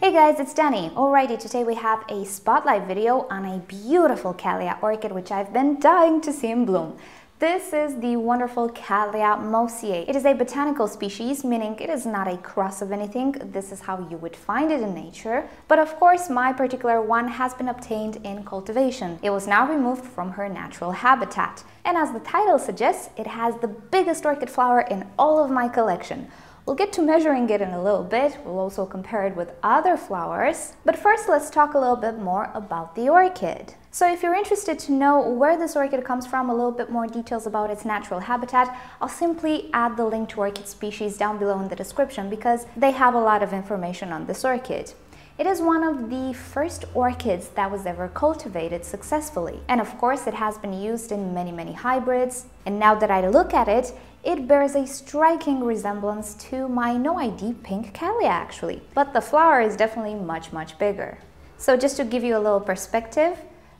Hey guys, it's Danny. Alrighty, today we have a spotlight video on a beautiful Cattleya orchid which I've been dying to see in bloom. This is the wonderful Cattleya mossiae. It is a botanical species, meaning it is not a cross of anything. This is how you would find it in nature. But of course, my particular one has been obtained in cultivation. It was now removed from her natural habitat. And as the title suggests, it has the biggest orchid flower in all of my collection. We'll get to measuring it in a little bit. We'll also compare it with other flowers. But first, let's talk a little bit more about the orchid. So if you're interested to know where this orchid comes from, a little bit more details about its natural habitat, I'll simply add the link to orchid species down below in the description because they have a lot of information on this orchid. It is one of the first orchids that was ever cultivated successfully. And of course, it has been used in many hybrids. And now that I look at it, it bears a striking resemblance to my No ID pink Cattleya actually. But the flower is definitely much bigger. So just to give you a little perspective,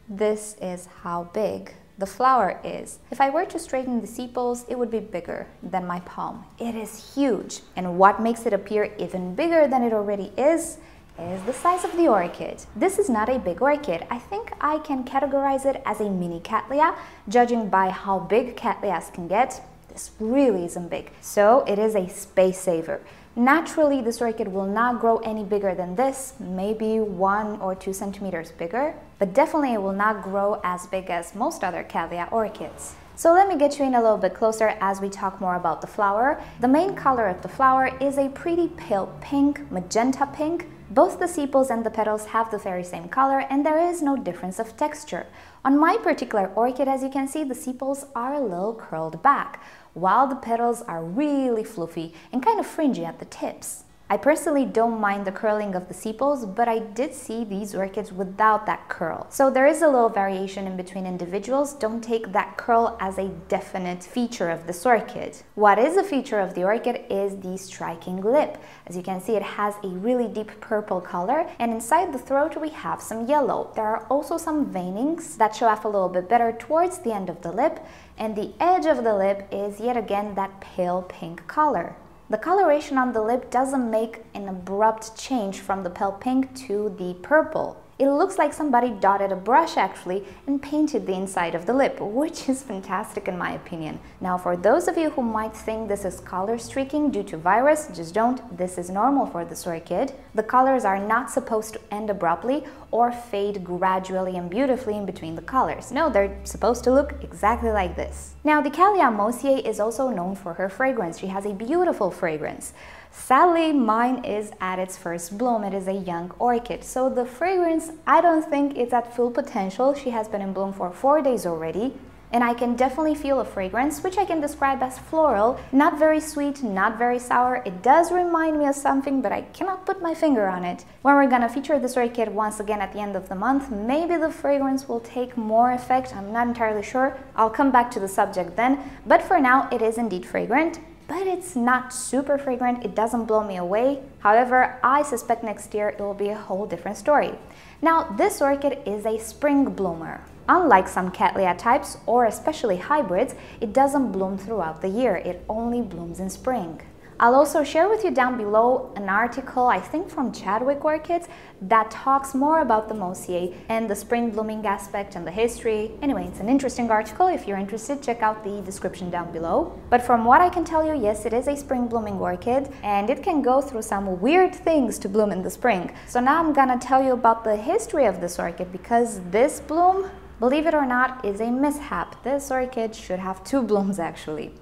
this is how big the flower is. If I were to straighten the sepals, it would be bigger than my palm. It is huge. And what makes it appear even bigger than it already is the size of the orchid. This is not a big orchid. I think I can categorize it as a mini Cattleya, judging by how big Cattleyas can get. This really isn't big. So it is a space saver. Naturally, this orchid will not grow any bigger than this, maybe 1 or 2 centimeters bigger, but definitely it will not grow as big as most other Cattleya orchids. So let me get you in a little bit closer as we talk more about the flower. The main color of the flower is a pretty pale pink, magenta pink. Both the sepals and the petals have the very same color and there is no difference of texture. On my particular orchid, as you can see, the sepals are a little curled back, while the petals are really floofy and kind of fringy at the tips. I personally don't mind the curling of the sepals, but I did see these orchids without that curl. So there is a little variation in between individuals. Don't take that curl as a definite feature of this orchid. What is a feature of the orchid is the striking lip. As you can see, it has a really deep purple color, and inside the throat we have some yellow. There are also some veinings that show off a little bit better towards the end of the lip, and the edge of the lip is yet again that pale pink color. The coloration on the lip doesn't make an abrupt change from the pale pink to the purple. It looks like somebody dotted a brush actually and painted the inside of the lip, which is fantastic in my opinion. Now for those of you who might think this is color streaking due to virus, just don't. This is normal for this orchid. The colors are not supposed to end abruptly or fade gradually and beautifully in between the colors. No, they're supposed to look exactly like this. Now the Cattleya mossiae is also known for her fragrance. She has a beautiful fragrance. Sadly, mine is at its first bloom. It is a young orchid, so the fragrance, I don't think it's at full potential. She has been in bloom for 4 days already, and I can definitely feel a fragrance, which I can describe as floral, not very sweet, not very sour. It does remind me of something, but I cannot put my finger on it. When we're gonna feature this orchid once again at the end of the month, maybe the fragrance will take more effect. I'm not entirely sure. I'll come back to the subject then, but for now, it is indeed fragrant. But it's not super fragrant, it doesn't blow me away. However, I suspect next year it will be a whole different story. Now, this orchid is a spring bloomer. Unlike some Cattleya types, or especially hybrids, it doesn't bloom throughout the year, it only blooms in spring. I'll also share with you down below an article, I think from Chadwick Orchids, that talks more about the mossiae and the spring blooming aspect and the history. Anyway, it's an interesting article. If you're interested, check out the description down below. But from what I can tell you, yes, it is a spring blooming orchid and it can go through some weird things to bloom in the spring. So now I'm gonna tell you about the history of this orchid because this bloom, believe it or not, is a mishap. This orchid should have 2 blooms actually.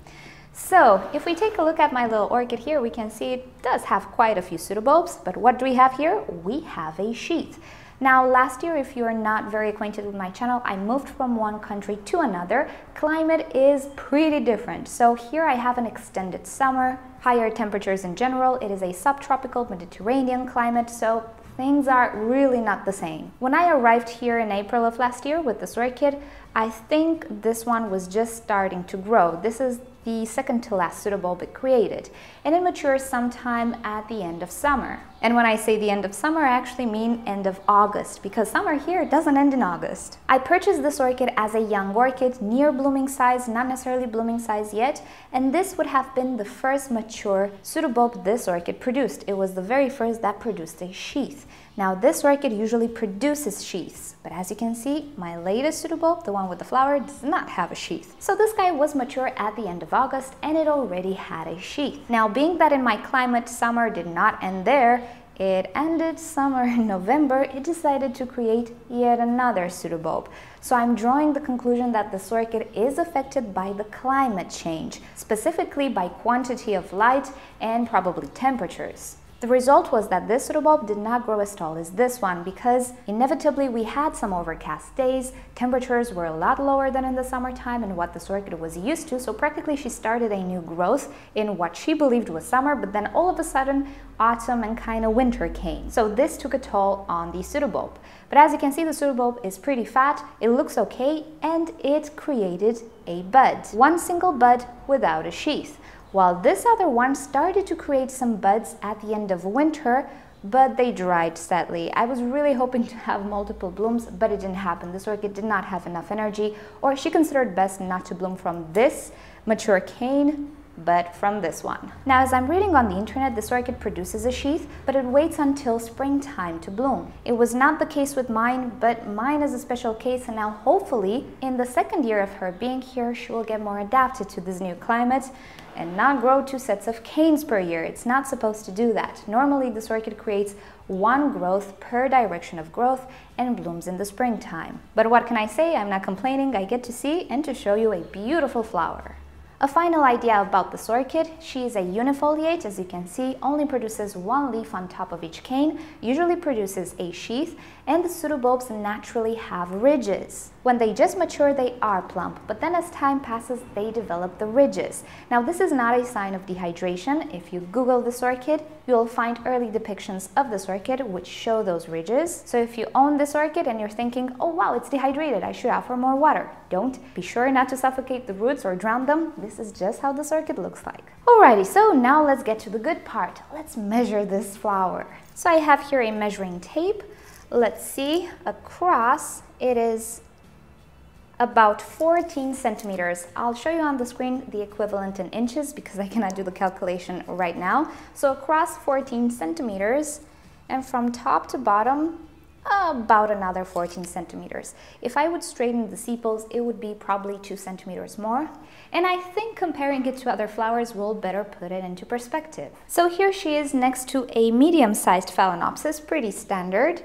So, if we take a look at my little orchid here, we can see it does have quite a few pseudobulbs, but what do we have here? We have a sheath. Now, last year, if you're not very acquainted with my channel, I moved from one country to another. Climate is pretty different. So here I have an extended summer, higher temperatures in general. It is a subtropical Mediterranean climate, so things are really not the same. When I arrived here in April of last year with this orchid, I think this one was just starting to grow. This is the second to last pseudobulb it created, and it matures sometime at the end of summer. And when I say the end of summer, I actually mean end of August, because summer here doesn't end in August. I purchased this orchid as a young orchid, near blooming size, not necessarily blooming size yet, and this would have been the first mature pseudobulb this orchid produced. It was the very first that produced a sheath. Now this orchid usually produces sheaths, but as you can see, my latest pseudobulb, the one with the flower, does not have a sheath. So this guy was mature at the end of August and it already had a sheath. Now being that in my climate summer did not end there, it ended summer in November, it decided to create yet another pseudobulb. So I'm drawing the conclusion that this orchid is affected by the climate change, specifically by quantity of light and probably temperatures. The result was that this pseudobulb did not grow as tall as this one because inevitably we had some overcast days, temperatures were a lot lower than in the summertime and what this orchid was used to, so practically she started a new growth in what she believed was summer, but then all of a sudden autumn and kind of winter came. So this took a toll on the pseudobulb. But as you can see, the pseudobulb is pretty fat, it looks okay, and it created a bud. One single bud without a sheath. While this other one started to create some buds at the end of winter, but they dried sadly. I was really hoping to have multiple blooms, but it didn't happen. This orchid did not have enough energy, or she considered best not to bloom from this mature cane, but from this one. Now, as I'm reading on the internet, this orchid produces a sheath, but it waits until springtime to bloom. It was not the case with mine, but mine is a special case, and now hopefully in the second year of her being here, she will get more adapted to this new climate and not grow 2 sets of canes per year. It's not supposed to do that. Normally, this orchid creates one growth per direction of growth and blooms in the springtime. But what can I say? I'm not complaining. I get to see and to show you a beautiful flower. A final idea about this orchid, she is a unifoliate, as you can see, only produces one leaf on top of each cane, usually produces a sheath, and the pseudobulbs naturally have ridges. When they just mature, they are plump, but then as time passes, they develop the ridges. Now, this is not a sign of dehydration. If you Google this orchid, you'll find early depictions of this orchid which show those ridges. So if you own this orchid and you're thinking, oh wow, it's dehydrated, I should offer more water, don't. Be sure not to suffocate the roots or drown them. This is just how this orchid looks like. Alrighty, so now let's get to the good part. Let's measure this flower. So I have here a measuring tape. Let's see, across it is about 14 centimeters. I'll show you on the screen the equivalent in inches because I cannot do the calculation right now. So across 14 centimeters and from top to bottom, about another 14 centimeters. If I would straighten the sepals, it would be probably 2 centimeters more. And I think comparing it to other flowers will better put it into perspective. So here she is next to a medium-sized Phalaenopsis, pretty standard.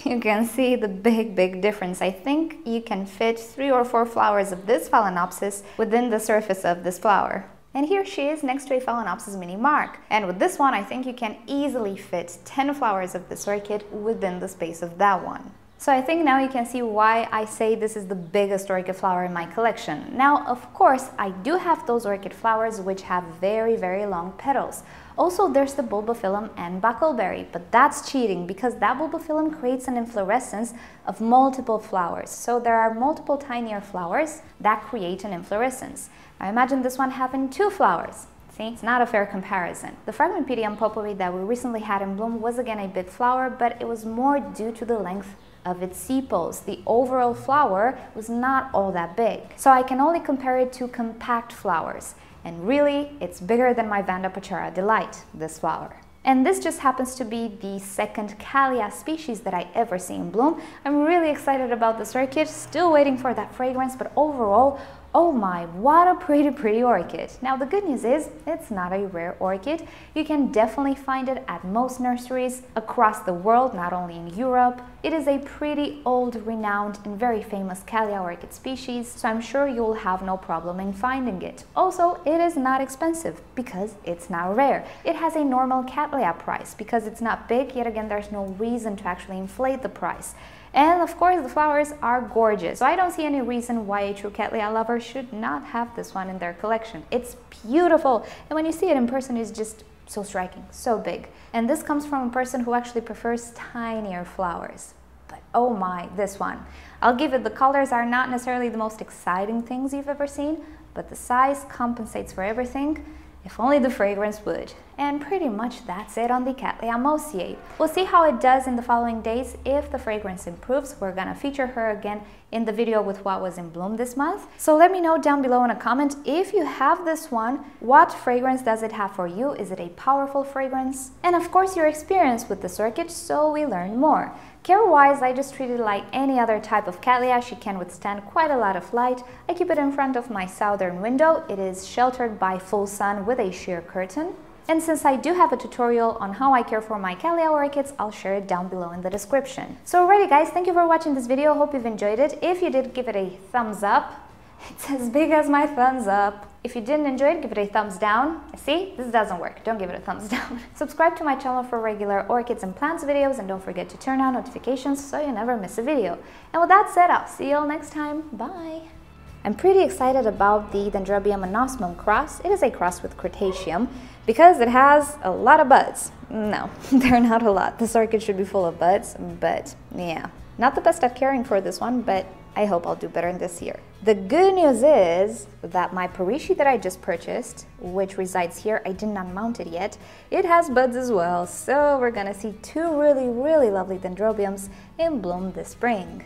You can see the big difference. I think you can fit 3 or 4 flowers of this Phalaenopsis within the surface of this flower. And here she is next to a Phalaenopsis mini mark. And with this one, I think you can easily fit 10 flowers of this orchid within the space of that one. So I think now you can see why I say this is the biggest orchid flower in my collection. Now, of course, I do have those orchid flowers which have very long petals. Also, there's the bulbophyllum and buckleberry, but that's cheating because that bulbophyllum creates an inflorescence of multiple flowers. So there are multiple tinier flowers that create an inflorescence. Now imagine this one having 2 flowers. See, it's not a fair comparison. The fragrant potpourri that we recently had in bloom was again a big flower, but it was more due to the length of its sepals. The overall flower was not all that big. So I can only compare it to compact flowers. And really, it's bigger than my Vanda Pachara Delight, this flower. And this just happens to be the second Cattleya species that I ever see in bloom. I'm really excited about this orchid, still waiting for that fragrance, but overall, oh my, what a pretty orchid. Now the good news is, it's not a rare orchid. You can definitely find it at most nurseries across the world, not only in Europe. It is a pretty old, renowned, and very famous Cattleya orchid species, so I'm sure you'll have no problem in finding it. Also, it is not expensive because it's not rare. It has a normal Cattleya price. Because it's not big, yet again, there's no reason to actually inflate the price. And of course, the flowers are gorgeous, so I don't see any reason why a true Cattleya lover should not have this one in their collection. It's beautiful, and when you see it in person, it's just so striking, so big. And this comes from a person who actually prefers tinier flowers. But oh my, this one. I'll give it, the colors are not necessarily the most exciting things you've ever seen, but the size compensates for everything. If only the fragrance would. And pretty much that's it on the Cattleya mossiae. We'll see how it does in the following days. If the fragrance improves, we're gonna feature her again in the video with what was in bloom this month. So let me know down below in a comment if you have this one, what fragrance does it have for you? Is it a powerful fragrance? And of course your experience with this orchid, so we learn more. Care-wise, I just treat it like any other type of Cattleya. She can withstand quite a lot of light. I keep it in front of my southern window. It is sheltered by full sun with a sheer curtain. And since I do have a tutorial on how I care for my Cattleya orchids, I'll share it down below in the description. So alrighty guys, thank you for watching this video. Hope you've enjoyed it. If you did, give it a thumbs up. It's as big as my thumbs up. If you didn't enjoy it, give it a thumbs down. See, this doesn't work. Don't give it a thumbs down. Subscribe to my channel for regular orchids and plants videos, and don't forget to turn on notifications so you never miss a video. And with that said, I'll see you all next time. Bye! I'm pretty excited about the Dendrobium anosmum cross. It is a cross with Cretaceum because it has a lot of buds. No, they're not a lot. This orchid should be full of buds, but yeah. Not the best at caring for this one, but I hope I'll do better this year. The good news is that my Parishi that I just purchased, which resides here, I did not mount it yet, it has buds as well. So we're gonna see two really lovely Dendrobiums in bloom this spring.